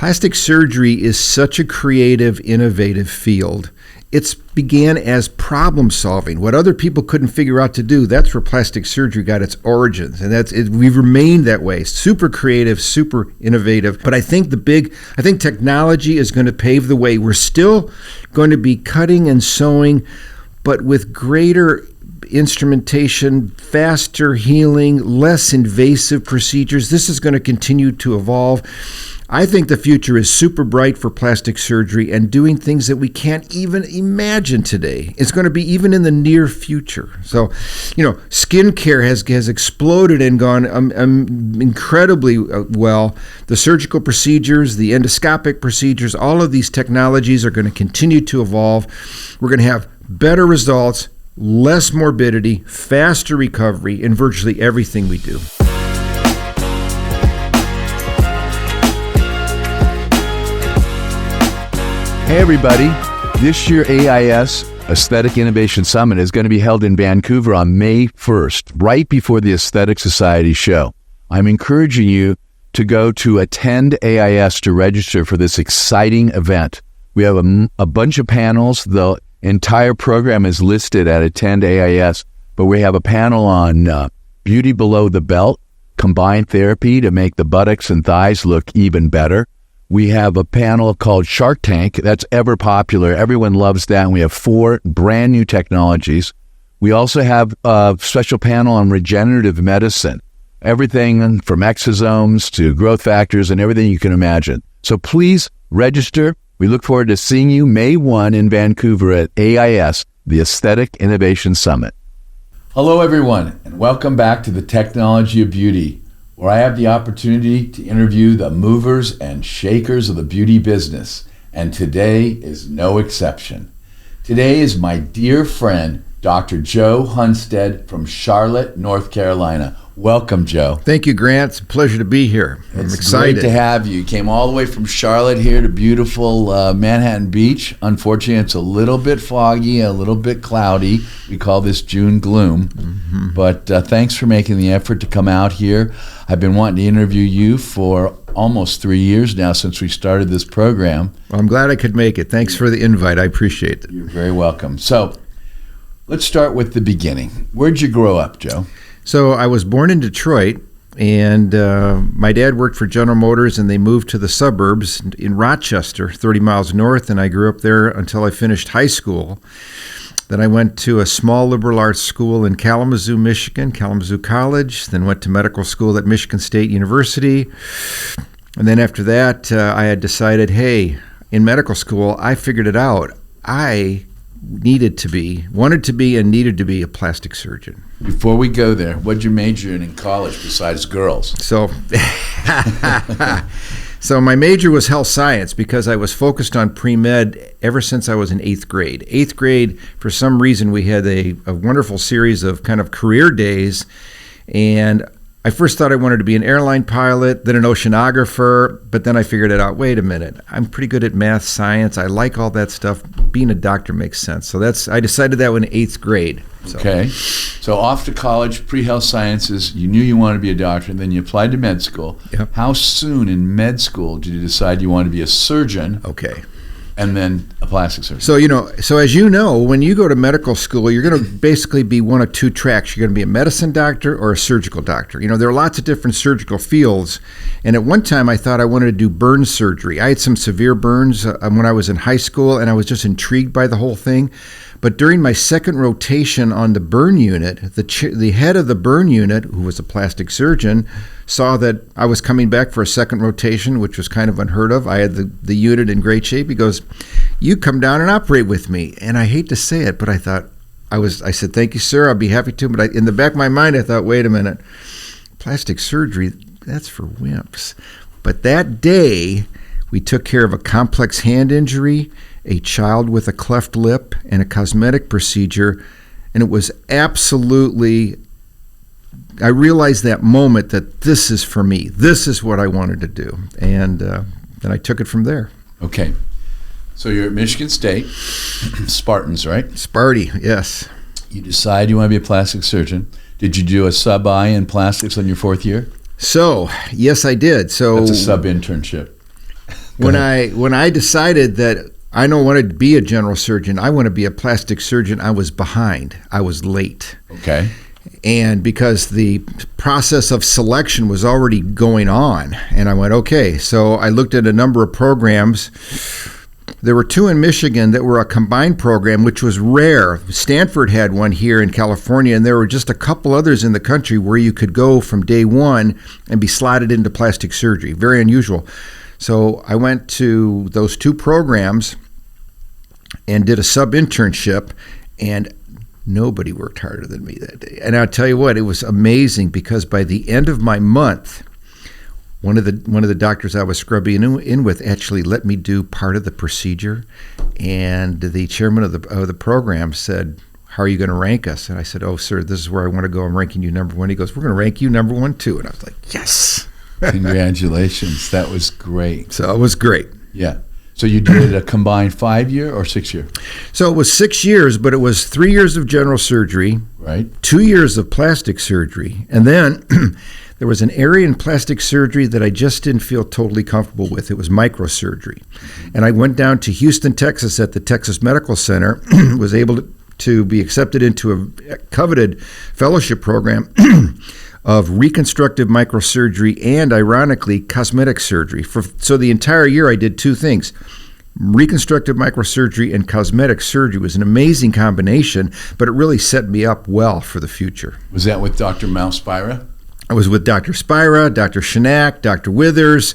Plastic surgery is such a creative, innovative field. It began as problem solving. What other people couldn't figure out to do, that's where plastic surgery got its origins. And we've remained that way. Super creative, super innovative. But I think technology is going to pave the way. We're still going to be cutting and sewing, but with greater instrumentation, faster healing, less invasive procedures. This is going to continue to evolve. I think the future is super bright for plastic surgery and doing things that we can't even imagine today. It's going to be even in the near future. So, skincare has exploded and gone incredibly well. The surgical procedures, the endoscopic procedures, all of these technologies are going to continue to evolve. We're going to have better results, less morbidity, faster recovery in virtually everything we do. Hey everybody, this year AIS Aesthetic Innovation Summit is going to be held in Vancouver on May 1st, right before the Aesthetic Society show. I'm encouraging you to go to attend AIS to register for this exciting event. We have a bunch of panels. The entire program is listed at Attend AIS, but we have a panel on beauty below the belt, combined therapy to make the buttocks and thighs look even better. We have a panel called Shark Tank. That's ever popular. Everyone loves that. And we have 4 brand new technologies. We also have a special panel on regenerative medicine. Everything from exosomes to growth factors and everything you can imagine. So please register. We look forward to seeing you May 1 in Vancouver at AIS, the Aesthetic Innovation Summit. Hello, everyone, and welcome back to the Technology of Beauty, where I have the opportunity to interview the movers and shakers of the beauty business, and today is no exception. Today is my dear friend, Dr. Joe Hunstad from Charlotte, North Carolina. Welcome, Joe. Thank you, Grant. It's a pleasure to be here. I'm excited. Great to have you. You came all the way from Charlotte here to beautiful Manhattan Beach. Unfortunately, it's a little bit foggy, a little bit cloudy. We call this June gloom. Mm-hmm. But thanks for making the effort to come out here. I've been wanting to interview you for almost 3 years now since we started this program. Well, I'm glad I could make it. Thanks for the invite. I appreciate it. You're very welcome. So let's start with the beginning. Where'd you grow up, Joe? So I was born in Detroit, and my dad worked for General Motors, and they moved to the suburbs in Rochester, 30 miles north, and I grew up there until I finished high school. Then I went to a small liberal arts school in Kalamazoo, Michigan, Kalamazoo College, then went to medical school at Michigan State University. And then after that, I had decided, hey, in medical school, I figured it out. I wanted to be and needed to be a plastic surgeon. Before we go there, what'd you major in college besides girls? So my major was health science because I was focused on pre-med ever since I was in 8th grade. 8th grade, for some reason, we had a wonderful series of kind of career days, and I first thought I wanted to be an airline pilot, then an oceanographer, but then I figured it out. Wait a minute, I'm pretty good at math, science. I like all that stuff. Being a doctor makes sense. So I decided that in 8th grade. So. Okay. So off to college, pre-health sciences, you knew you wanted to be a doctor, and then you applied to med school. Yep. How soon in med school did you decide you wanted to be a surgeon? Okay. And then a plastic surgeon. So as you know, when you go to medical school, you're going to basically be one of 2 tracks. You're going to be a medicine doctor or a surgical doctor. There are lots of different surgical fields. And at one time, I thought I wanted to do burn surgery. I had some severe burns when I was in high school, and I was just intrigued by the whole thing. But during my second rotation on the burn unit, the head of the burn unit, who was a plastic surgeon, saw that I was coming back for a second rotation, which was kind of unheard of. I had the unit in great shape. He goes, "You come down and operate with me." And I hate to say it, but I said, "Thank you, sir. I'll be happy to." But in the back of my mind, I thought, wait a minute, plastic surgery, that's for wimps. But that day, we took care of a complex hand injury, a child with a cleft lip, and a cosmetic procedure. And it was absolutely, I realized that moment that this is for me. This is what I wanted to do. And then I took it from there. Okay. So you're at Michigan State, Spartans, right? Sparty, yes. You decide you want to be a plastic surgeon. Did you do a sub-I in plastics on your 4th year? So, yes, I did. So that's a sub-internship. When I decided that I don't want to be a general surgeon, I want to be a plastic surgeon, I was behind. I was late. Okay. And because the process of selection was already going on, and I went, okay. So I looked at a number of programs. There were two in Michigan that were a combined program, which was rare. Stanford had one here in California, and there were just a couple others in the country where you could go from day one and be slotted into plastic surgery. Very unusual. So I went to those two programs and did a sub-internship, and nobody worked harder than me that day. And I'll tell you what, it was amazing because by the end of my month, one of the doctors I was scrubbing in with actually let me do part of the procedure, and the chairman of the program said, "How are you going to rank us?" And I said, "Oh, sir, this is where I want to go. I'm ranking you number one." He goes, "We're going to rank you number one too." And I was like, "Yes!" Congratulations, that was great. So it was great. Yeah. So you did a combined 5-year or 6-year? So it was 6 years, but it was 3 years of general surgery, right? 2 years of plastic surgery, and then there was an area in plastic surgery that I just didn't feel totally comfortable with. It was microsurgery. And I went down to Houston, Texas at the Texas Medical Center, was able to be accepted into a coveted fellowship program of reconstructive microsurgery and, ironically, cosmetic surgery. So the entire year I did two things. Reconstructive microsurgery and cosmetic surgery was an amazing combination, but it really set me up well for the future. Was that with Dr. Mouse Spira? I was with Dr. Spira, Dr. Shanak, Dr. Withers,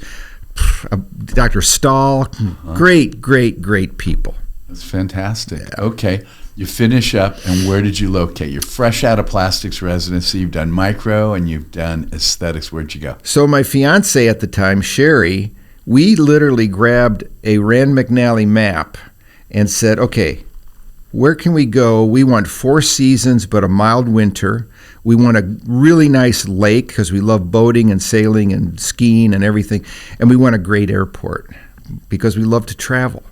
Dr. Stahl. Great, great, great people. That's fantastic. Yeah. Okay. You finish up, and where did you locate? You're fresh out of plastics residency. You've done micro, and you've done aesthetics. Where'd you go? So my fiance at the time, Sherry, we literally grabbed a Rand McNally map and said, okay, where can we go? We want 4 seasons, but a mild winter. We want a really nice lake because we love boating and sailing and skiing and everything. And we want a great airport because we love to travel.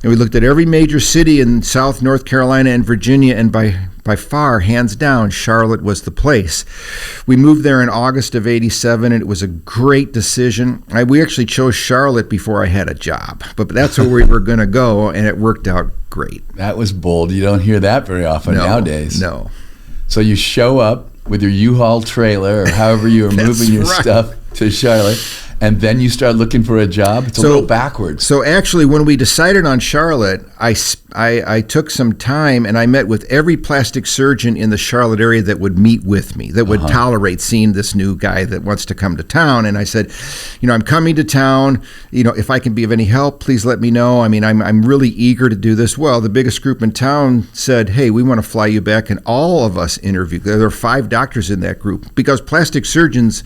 And we looked at every major city in South North Carolina and Virginia, and by far, hands down, Charlotte was the place. We moved there in August of '87, and it was a great decision. We actually chose Charlotte before I had a job, but that's where we were going to go, and it worked out great. That was bold. You don't hear that very often nowadays. No. So you show up with your U-Haul trailer or however you were moving your stuff to Charlotte, and then you start looking for a job. It's a little backwards. So actually, when we decided on Charlotte, I took some time and I met with every plastic surgeon in the Charlotte area that would meet with me, that would tolerate seeing this new guy that wants to come to town. And I said, I'm coming to town. If I can be of any help, please let me know. I mean, I'm really eager to do this. Well, the biggest group in town said, hey, we want to fly you back. And all of us interviewed. There were 5 doctors in that group because plastic surgeons,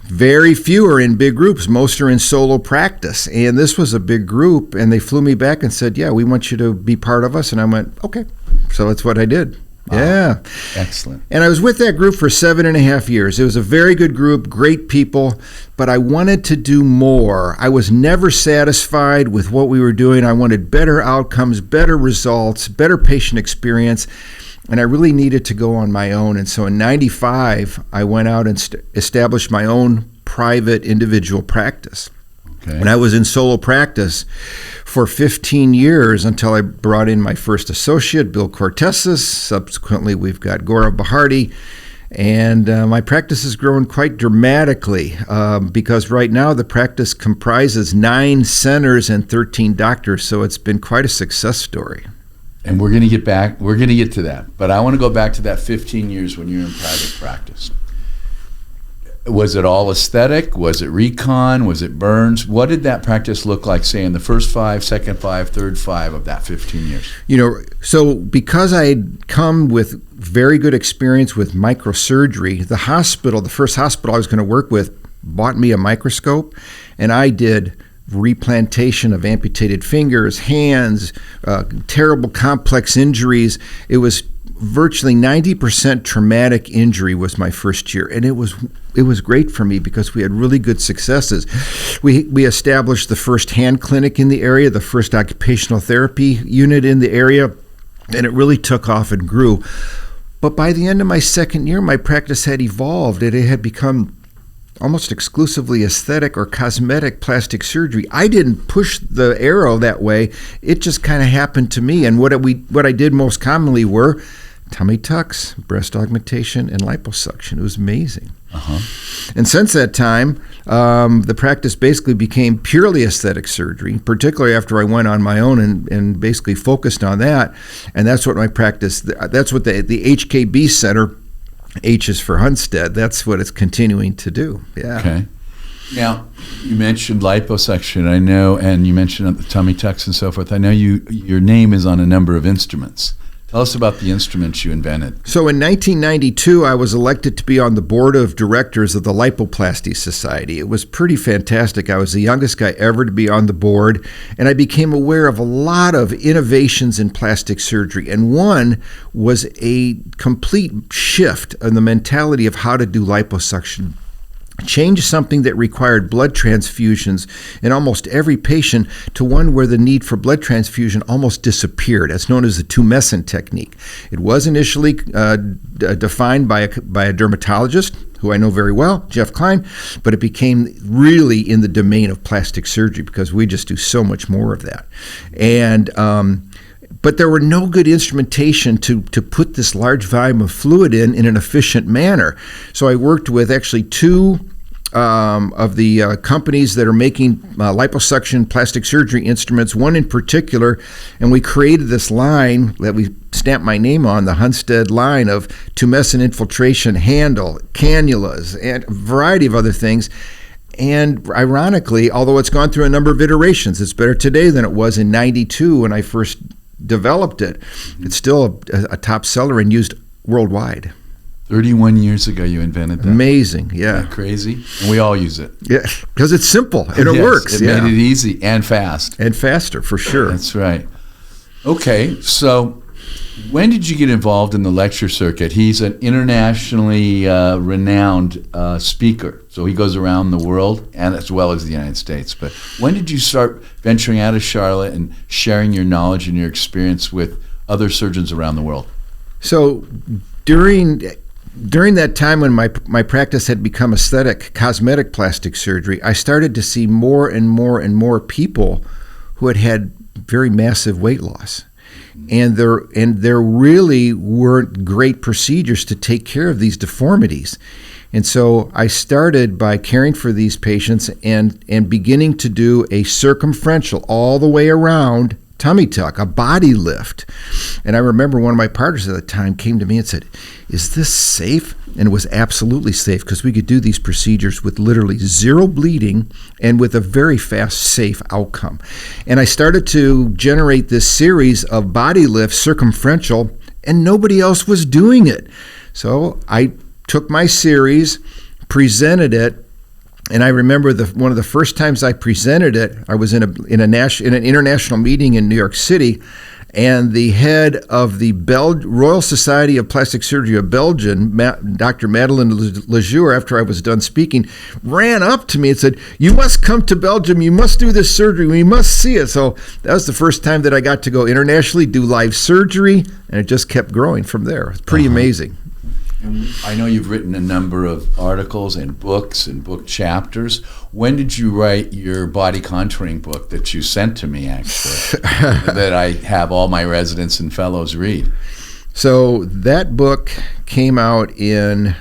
very few are in big groups. Most are in solo practice. And this was a big group. And they flew me back and said, yeah, we want you to be part of us. And I went, okay. So that's what I did. Wow. Yeah. Excellent. And I was with that group for 7.5 years. It was a very good group, great people, but I wanted to do more. I was never satisfied with what we were doing. I wanted better outcomes, better results, better patient experience. And I really needed to go on my own. And so in '95, I went out and established my own private individual practice. Okay. And I was in solo practice for 15 years until I brought in my first associate, Bill Cortesis. Subsequently, we've got Gaurav Bharti. And my practice has grown quite dramatically because right now the practice comprises 9 centers and 13 doctors. So it's been quite a success story. And we're going to get to that. But I want to go back to that 15 years when you were in private practice. Was it all aesthetic? Was it recon? Was it burns? What did that practice look like, say, in the first 5, second 5, third 5 of that 15 years? So because I had come with very good experience with microsurgery, the first hospital I was going to work with bought me a microscope, and I did replantation of amputated fingers, hands, terrible complex injuries. It was virtually 90% traumatic injury was my first year, and it was great for me because we had really good successes. We established the first hand clinic in the area, the first occupational therapy unit in the area, and it really took off and grew. But by the end of my second year, my practice had evolved. It had become almost exclusively aesthetic or cosmetic plastic surgery. I didn't push the arrow that way. It just kind of happened to me. And what I did most commonly were tummy tucks, breast augmentation, and liposuction. It was amazing. And since that time, the practice basically became purely aesthetic surgery, particularly after I went on my own and basically focused on that. And that's what my practice, that's what the HKB Center, H is for Hunstad, that's what it's continuing to do. Yeah. Okay. Now, you mentioned liposuction, I know, and you mentioned the tummy tucks and so forth. I know your name is on a number of instruments. Tell us about the instruments you invented. So in 1992, I was elected to be on the board of directors of the Lipoplasty Society. It was pretty fantastic. I was the youngest guy ever to be on the board, and I became aware of a lot of innovations in plastic surgery. And one was a complete shift in the mentality of how to do liposuction. Change something that required blood transfusions in almost every patient to one where the need for blood transfusion almost disappeared. That's known as the tumescent technique. It was initially defined by a dermatologist, who I know very well, Jeff Klein, but it became really in the domain of plastic surgery because we just do so much more of that. And but there were no good instrumentation to put this large volume of fluid in an efficient manner. So I worked with actually two of the companies that are making liposuction plastic surgery instruments, one in particular, and we created this line that we stamped my name on, the Hunstad line of tumescent infiltration handle, cannulas, and a variety of other things. And ironically, although it's gone through a number of iterations, it's better today than it was in 92 when I first developed it. It's still a top seller and used worldwide. 31 years ago you invented that. Amazing, yeah. Isn't that crazy? And we all use it. Yeah, because it's simple and it works. It made it easy and fast. And faster, for sure. That's right. Okay, so when did you get involved in the lecture circuit? He's an internationally renowned speaker, so he goes around the world and as well as the United States. But when did you start venturing out of Charlotte and sharing your knowledge and your experience with other surgeons around the world? So during that time when my practice had become aesthetic, cosmetic plastic surgery, I started to see more and more and more people who had very massive weight loss. And there really weren't great procedures to take care of these deformities. And so I started by caring for these patients and beginning to do a circumferential all the way around tummy tuck, a body lift. And I remember one of my partners at the time came to me and said, "Is this safe?" And it was absolutely safe because we could do these procedures with literally zero bleeding and with a very fast, safe outcome. And I started to generate this series of body lifts, circumferential, and nobody else was doing it. So I took my series, presented it, and I remember one of the first times I presented it, I was in an international meeting in New York City, and the head of the Royal Society of Plastic Surgery of Belgium, Dr. Madeleine Lejour, after I was done speaking, ran up to me and said, "You must come to Belgium. You must do this surgery. We must see it." So that was the first time that I got to go internationally, do live surgery, and it just kept growing from there. It's pretty amazing. And I know you've written a number of articles and books and book chapters. When did you write your body contouring book that you sent to me, actually, that I have all my residents and fellows read? So that book came out in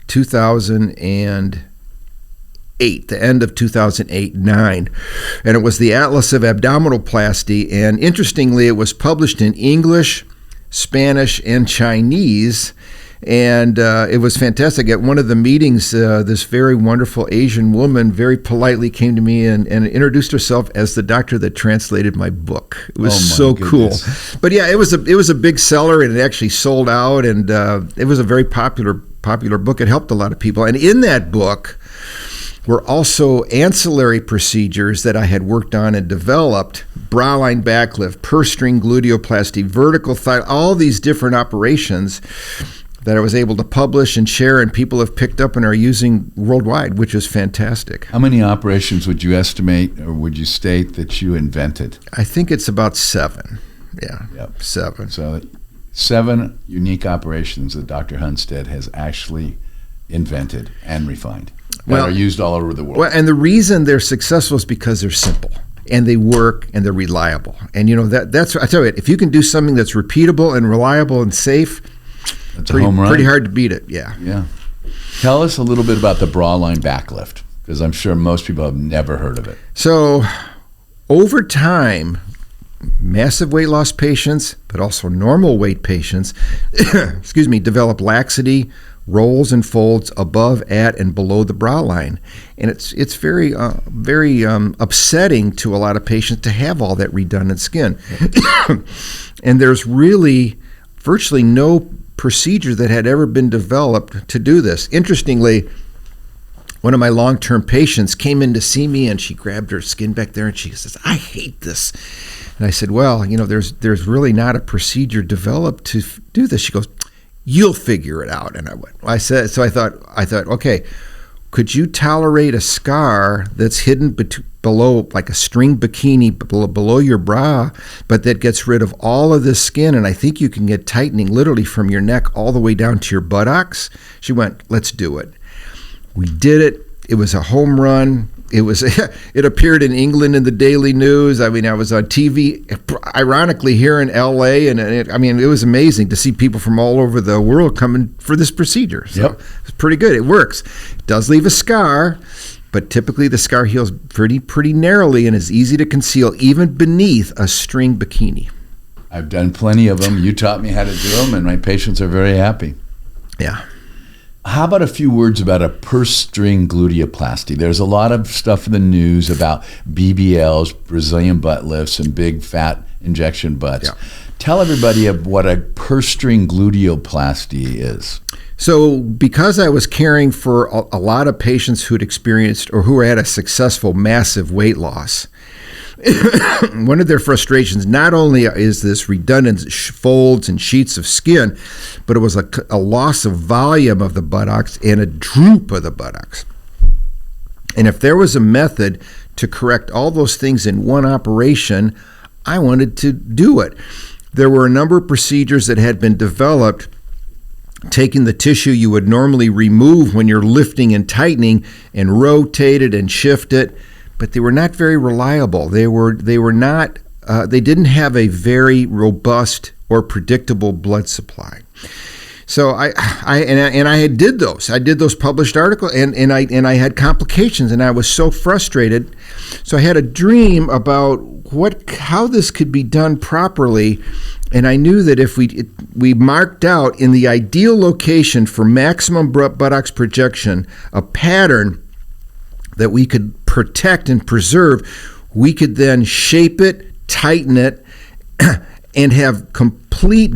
2008, the end of 2008-9, and it was the Atlas of Abdominoplasty. And interestingly, it was published in English, Spanish, and Chinese. And it was fantastic. At one of the meetings, this very wonderful Asian woman very politely came to me and introduced herself as the doctor that translated my book. It was so cool. But yeah, it was a big seller, and it actually sold out, and it was a very popular book. It helped a lot of people. And in that book were also ancillary procedures that I had worked on and developed: brow line backlift, purse string gluteoplasty, vertical thigh, all these different operations that I was able to publish and share, and people have picked up and are using worldwide, which is fantastic. How many operations would you estimate, or would you state, that you invented? I think it's about 7. Yeah, Yep. 7. So 7 unique operations that Dr. Hunstad has actually invented and refined. that are used all over the world. Well, and the reason they're successful is because they're simple and they work and they're reliable. And that's I tell you, if you can do something that's repeatable and reliable and safe, that's a home run. Pretty hard to beat it. Yeah. Yeah. Tell us a little bit about the bra line backlift, because I'm sure most people have never heard of it. So, over time, massive weight loss patients, but also normal weight patients, develop laxity, rolls and folds above, at, and below the bra line. And it's very upsetting to a lot of patients to have all that redundant skin. And there's really virtually no procedure that had ever been developed to do this. Interestingly, one of my long-term patients came in to see me, and she grabbed her skin back there and she says, "I hate this." And I said, "Well, there's really not a procedure developed to do this." She goes, "You'll figure it out." And I thought, okay, could you tolerate a scar that's hidden below, like a string bikini below your bra, but that gets rid of all of this skin? And I think you can get tightening literally from your neck all the way down to your buttocks. She went, "Let's do it." We did it. It was a home run. It appeared in England in the Daily News. I mean, I was on TV, ironically, here in LA, and it was amazing to see people from all over the world coming for this procedure. So It's pretty good. It works. It does leave a scar, but typically the scar heals pretty narrowly and is easy to conceal, even beneath a string bikini. I've done plenty of them. You taught me how to do them, and my patients are very happy. Yeah. How about a few words about a purse string gluteoplasty? There's a lot of stuff in the news about BBLs, Brazilian butt lifts, and big fat injection butts. Yeah. Tell everybody what a purse string gluteoplasty is. So because I was caring for a lot of patients who'd experienced or who had a successful massive weight loss, one of their frustrations not only is this redundant folds and sheets of skin, but it was a loss of volume of the buttocks and a droop of the buttocks. And if there was a method to correct all those things in one operation, I wanted to do it. There were a number of procedures that had been developed, taking the tissue you would normally remove when you're lifting and tightening and rotate it and shift it, but they were not very reliable. They didn't have a very robust or predictable blood supply. So I did those. I did those published articles, and I had complications, and I was so frustrated. So I had a dream about how this could be done properly, and I knew that if we marked out in the ideal location for maximum buttocks projection a pattern that we could protect and preserve, we could then shape it, tighten it, and have complete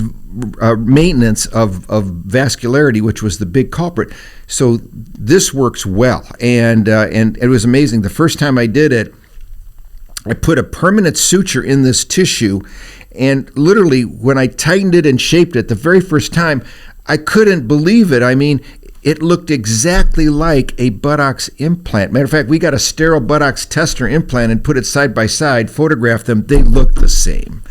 maintenance of vascularity, which was the big culprit. So this works well, and it was amazing. The first time I did it, I put a permanent suture in this tissue, and literally when I tightened it and shaped it the very first time, I couldn't believe it. I mean, it looked exactly like a buttocks implant. Matter of fact, we got a sterile buttocks tester implant and put it side by side, photographed them. They look the same.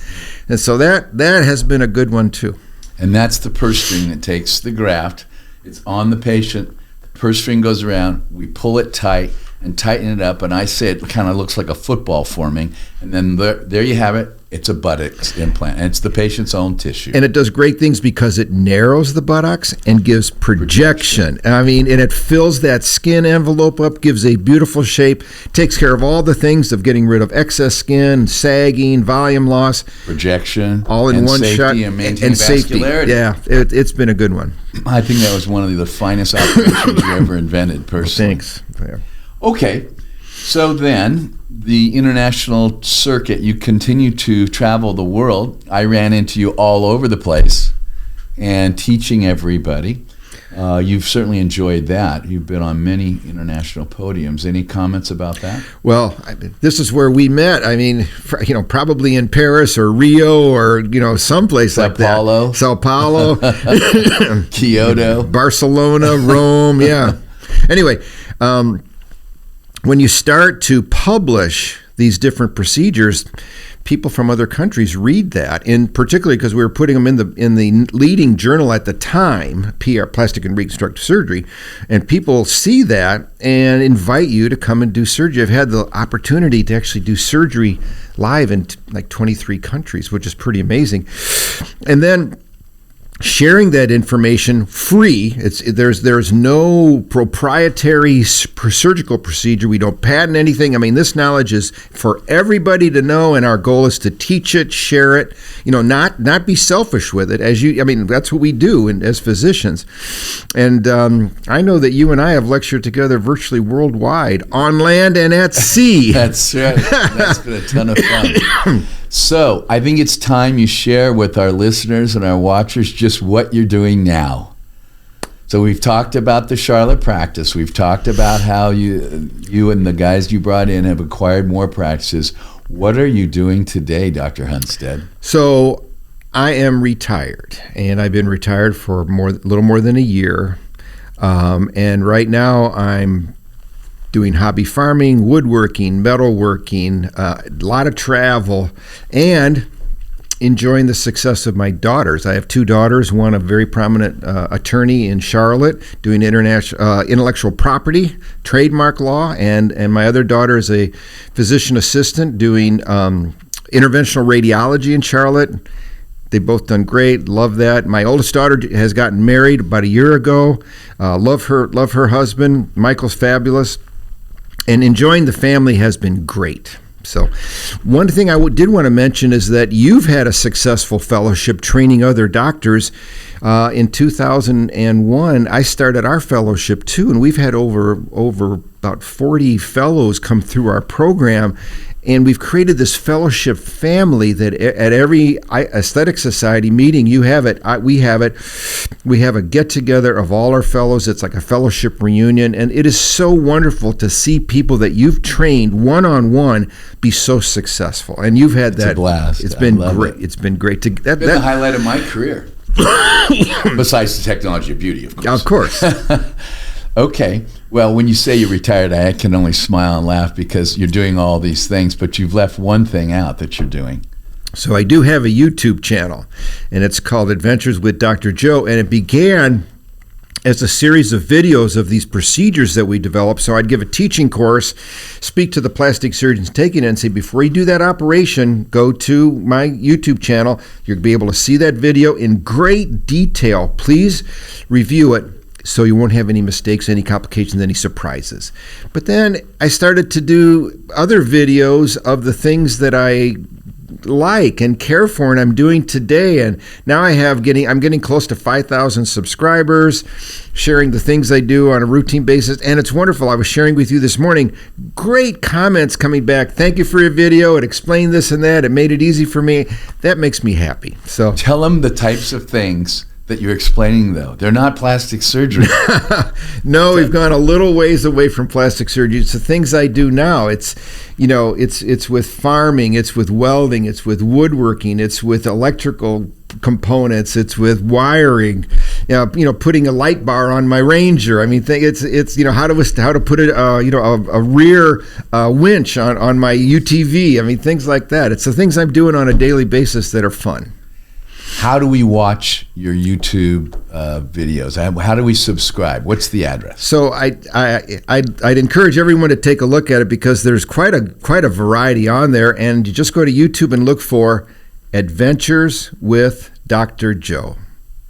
And so that has been a good one too. And that's the purse string that takes the graft. It's on the patient. The purse string goes around. We pull it tight and tighten it up. And I say it kind of looks like a football forming. And then there you have it. It's a buttocks implant, and it's the patient's own tissue. And it does great things because it narrows the buttocks and gives projection. I mean, and it fills that skin envelope up, gives a beautiful shape, takes care of all the things of getting rid of excess skin, sagging, volume loss. Projection. All in one shot. And maintaining vascularity. Yeah, it's been a good one. I think that was one of the finest operations you ever invented, personally. Thanks. Yeah. Okay. So then, the international circuit, you continue to travel the world. I ran into you all over the place and teaching everybody. You've certainly enjoyed that. You've been on many international podiums. Any comments about that? Well, this is where we met. I mean, probably in Paris or Rio or, someplace like that. Sao Paulo. Kyoto. Barcelona, Rome, yeah. Anyway, when you start to publish these different procedures, people from other countries read that, and particularly because we were putting them in the leading journal at the time, PR, Plastic and Reconstructive Surgery, and people see that and invite you to come and do surgery. I've had the opportunity to actually do surgery live in like 23 countries, which is pretty amazing. And then sharing that information free. There's no proprietary surgical procedure. We don't patent anything. I mean, this knowledge is for everybody to know, and our goal is to teach it, share it. Not be selfish with it. That's what we do as physicians. And I know that you and I have lectured together virtually worldwide, on land and at sea. That's right. That's been a ton of fun. So I think it's time you share with our listeners and our watchers just what you're doing now. So we've talked about the Charlotte practice. We've talked about how you and the guys you brought in have acquired more practices. What are you doing today, Dr. Hunstad? So I am retired, and I've been retired for a little more than a year. And right now I'm doing hobby farming, woodworking, metalworking, a lot of travel, and enjoying the success of my daughters. I have two daughters, one a very prominent attorney in Charlotte doing international intellectual property, trademark law, and my other daughter is a physician assistant doing interventional radiology in Charlotte. They've both done great. Love that. My oldest daughter has gotten married about a year ago. Love her husband. Michael's fabulous. And enjoying the family has been great. So one thing I did want to mention is that you've had a successful fellowship training other doctors. In 2001, I started our fellowship too, and we've had over about 40 fellows come through our program. And we've created this fellowship family that at every aesthetic society meeting, you have it, we have it. We have a get-together of all our fellows. It's like a fellowship reunion. And it is so wonderful to see people that you've trained one-on-one be so successful. And you've had that. It's a blast. It's been great. It's been great. It's been the highlight of my career. Besides the technology of beauty, of course. Of course. Okay. Well, when you say you're retired, I can only smile and laugh because you're doing all these things, but you've left one thing out that you're doing. So I do have a YouTube channel, and it's called Inventors with Dr. Joe, and it began as a series of videos of these procedures that we developed. So I'd give a teaching course, speak to the plastic surgeons taking it, and say, before you do that operation, go to my YouTube channel. You'll be able to see that video in great detail. Please review it, so you won't have any mistakes, any complications, any surprises. But then I started to do other videos of the things that I like and care for and I'm doing today. And now I'm getting close to 5,000 subscribers, sharing the things I do on a routine basis. And it's wonderful. I was sharing with you this morning, great comments coming back. Thank you for your video. It explained this and that. It made it easy for me. That makes me happy. So tell them the types of things that you're explaining, though. They're not plastic surgery. No, we've gone a little ways away from plastic surgery. It's the things I do now. It's with farming, it's with welding, it's with woodworking, it's with electrical components, it's with wiring, putting a light bar on my Ranger. I mean, it's how to put a rear winch on my UTV. I mean, things like that. It's the things I'm doing on a daily basis that are fun. How do we watch your YouTube videos? How do we subscribe? What's the address? So I'd encourage everyone to take a look at it because there's quite a variety on there, and you just go to YouTube and look for Adventures with Dr. Joe.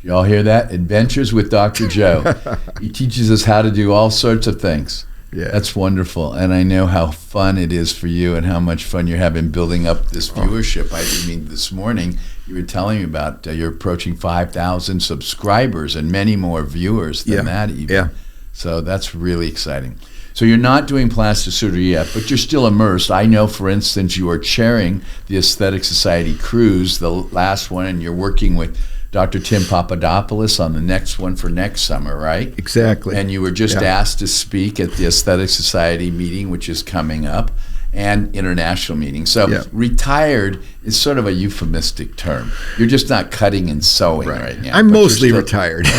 Y'all hear that? Adventures with Dr. Joe. He teaches us how to do all sorts of things. Yeah. That's wonderful. And I know how fun it is for you and how much fun you're having building up this viewership. I mean, this morning you were telling me about you're approaching 5,000 subscribers and many more viewers than that even. Yeah. So that's really exciting. So you're not doing plastic surgery yet, but you're still immersed. I know, for instance, you are chairing the Aesthetic Society cruise, the last one, and you're working with Dr. Tim Papadopoulos on the next one for next summer, right? Exactly. And you were just asked to speak at the Aesthetic Society meeting, which is coming up, and international meeting. So retired is sort of a euphemistic term. You're just not cutting and sewing right now. I'm mostly retired.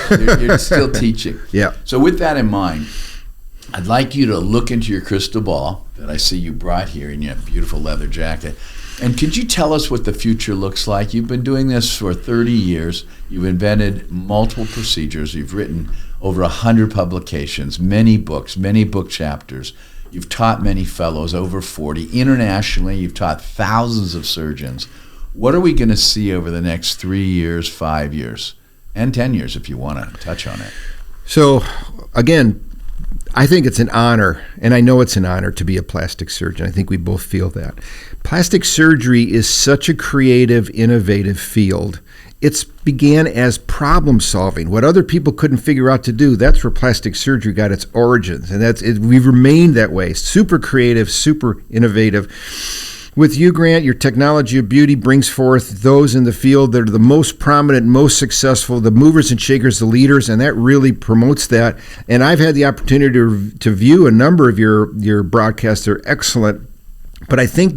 You're still teaching. Yeah. So with that in mind, I'd like you to look into your crystal ball that I see you brought here in your beautiful leather jacket. And could you tell us what the future looks like? You've been doing this for 30 years. You've invented multiple procedures. You've written over 100 publications, many books, many book chapters. You've taught many fellows, over 40. Internationally, you've taught thousands of surgeons. What are we going to see over the next 3 years, 5 years, and 10 years if you want to touch on it? So, again, I think it's an honor, and I know it's an honor to be a plastic surgeon. I think we both feel that. Plastic surgery is such a creative, innovative field. It began as problem solving. What other people couldn't figure out to do, that's where plastic surgery got its origins. And we've remained that way. Super creative, super innovative. With you, Grant, your technology of beauty brings forth those in the field that are the most prominent, most successful, the movers and shakers, the leaders, and that really promotes that. And I've had the opportunity to view a number of your broadcasts. They're excellent. But I think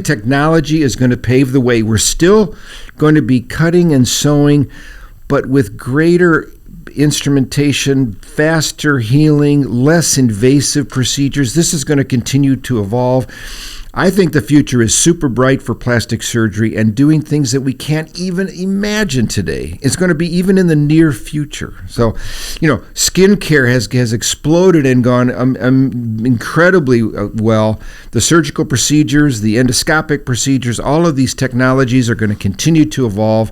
technology is going to pave the way. We're still going to be cutting and sewing, but with greater instrumentation, faster healing, less invasive procedures. This is going to continue to evolve. I think the future is super bright for plastic surgery and doing things that we can't even imagine today. It's going to be even in the near future. So, skincare has exploded and gone incredibly well. The surgical procedures, the endoscopic procedures, all of these technologies are going to continue to evolve.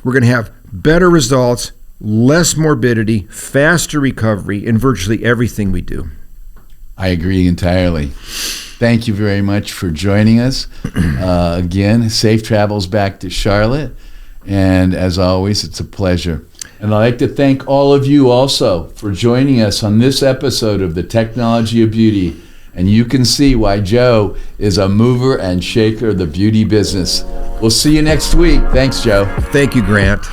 We're going to have better results, less morbidity, faster recovery in virtually everything we do. I agree entirely. Thank you very much for joining us. Again, safe travels back to Charlotte. And as always, it's a pleasure. And I'd like to thank all of you also for joining us on this episode of The Technology of Beauty. And you can see why Joe is a mover and shaker of the beauty business. We'll see you next week. Thanks, Joe. Thank you, Grant.